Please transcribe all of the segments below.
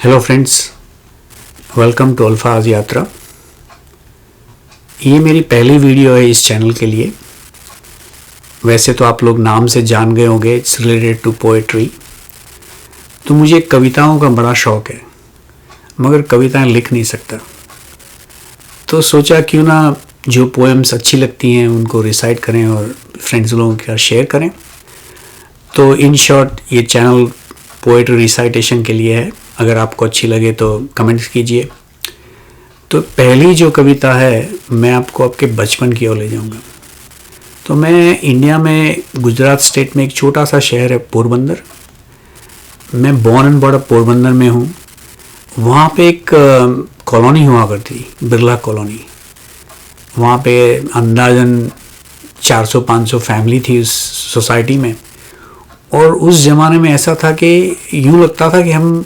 Hello friends, welcome to अल्फाज यात्रा। ये मेरी पहली वीडियो है इस चैनल के लिए। वैसे तो आप लोग नाम से जान गए होंगे, इट्स रिलेटेड टू पोएट्री। तो मुझे कविताओं का बड़ा शौक़ है, मगर कविताएं लिख नहीं सकता। तो सोचा क्यों ना जो पोएम्स अच्छी लगती हैं उनको रिसाइट करें और फ्रेंड्स लोगों के साथ शेयर करें। तो इन शॉर्ट ये चैनल पोएट्री रिसाइटेशन के लिए है। अगर आपको अच्छी लगे तो कमेंट्स कीजिए। तो पहली जो कविता है, मैं आपको आपके बचपन की ओर ले जाऊंगा। तो मैं इंडिया में गुजरात स्टेट में एक छोटा सा शहर है पोरबंदर। मैं बॉर्न एंड बॉर्ड पोरबंदर में हूँ। वहाँ पे एक कॉलोनी हुआ करती, बिरला कॉलोनी। वहाँ पे अंदाजन 400-500 फैमिली थी उस सोसाइटी में। और उस ज़माने में ऐसा था कि यूँ लगता था कि हम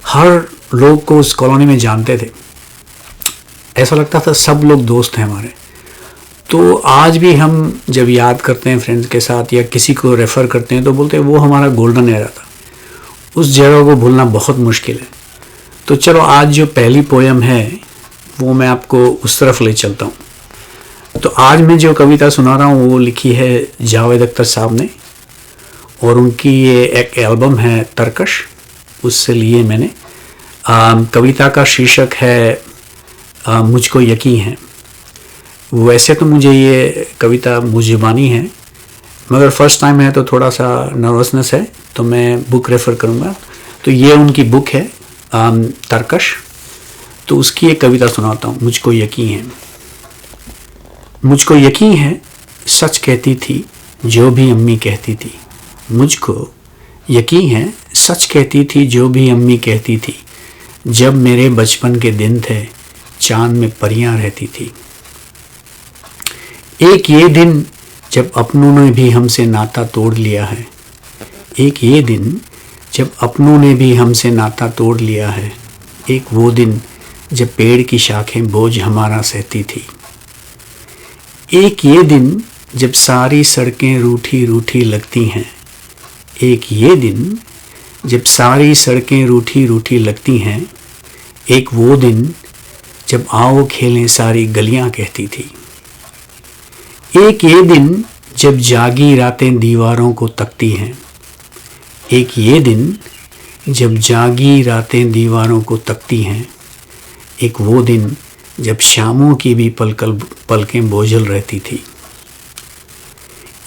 हर लोग को उस कॉलोनी में जानते थे। ऐसा लगता था सब लोग दोस्त हैं हमारे। तो आज भी हम जब याद करते हैं फ्रेंड्स के साथ या किसी को रेफ़र करते हैं तो बोलते हैं वो हमारा गोल्डन एरा था। उस जगह को भूलना बहुत मुश्किल है। तो चलो आज जो पहली पोएम है वो मैं आपको उस तरफ ले चलता हूँ। तो आज मैं जो कविता सुना रहा हूँ वो लिखी है जावेद अख्तर साहब ने, और उनकी ये एक एल्बम है तरकश, उससे लिए मैंने। कविता का शीर्षक है मुझको यकीन है। वैसे तो मुझे ये कविता मुझजुबानी है, मगर फर्स्ट टाइम है तो थोड़ा सा नर्वसनेस है, तो मैं बुक रेफ़र करूँगा। तो ये उनकी बुक है तरकश। तो उसकी एक कविता सुनाता हूँ, मुझको यकीन है। मुझको यकीन है सच कहती थी जो भी अम्मी कहती थी। मुझको यकीन है सच कहती थी जो भी अम्मी कहती थी। जब मेरे बचपन के दिन थे चांद में परियां रहती थी। एक ये दिन जब अपनों ने भी हमसे नाता तोड़ लिया है। एक ये दिन जब अपनों ने भी हमसे नाता तोड़ लिया है। एक वो दिन जब पेड़ की शाखें बोझ हमारा सहती थी। एक ये दिन जब सारी सड़कें रूठी रूठी लगती हैं। एक ये दिन जब सारी सड़कें रूठी रूठी लगती हैं। एक वो दिन जब आओ खेलें सारी गलियां कहती थी। एक ये दिन जब जागी रातें दीवारों को तकती हैं। एक ये दिन जब जागी रातें दीवारों को तकती हैं। एक वो दिन जब शामों की भी पलकें बोझल रहती थी।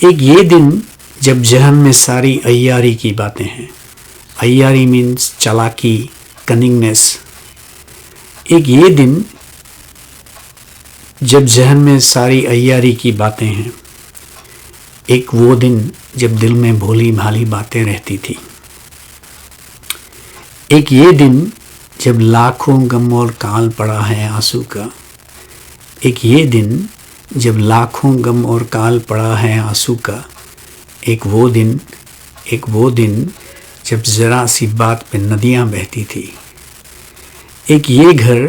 एक ये दिन जब जहन में सारी अय्यारी की बातें हैं। अय्यारी मीन्स चालाकी, कनिंगनेस। एक ये दिन जब जहन में सारी अय्यारी की बातें हैं। एक वो दिन जब दिल में भोली भाली बातें रहती थी। एक ये दिन जब लाखों गम और काल पड़ा है आंसू का। एक ये दिन जब लाखों गम और काल पड़ा है आंसू का। एक वो दिन जब ज़रा सी बात पे नदियाँ बहती थी। एक ये घर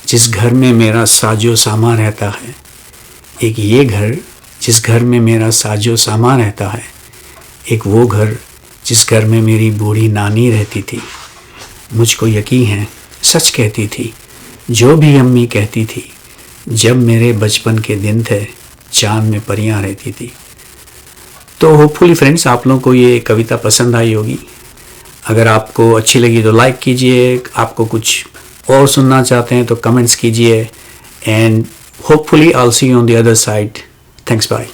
जिस घर में मेरा साजो सामा रहता है। एक ये घर जिस घर में मेरा साजो सामा रहता है। एक वो घर जिस घर में मेरी बूढ़ी नानी रहती थी। मुझको यकीन है सच कहती थी जो भी अम्मी कहती थी। जब मेरे बचपन के दिन थे चांद में परियां रहती थी। तो होपफुली फ्रेंड्स आप लोगों को ये कविता पसंद आई होगी। अगर आपको अच्छी लगी तो लाइक कीजिए। आपको कुछ और सुनना चाहते हैं तो कमेंट्स कीजिए। And hopefully I will see you on the other side. Thanks, bye.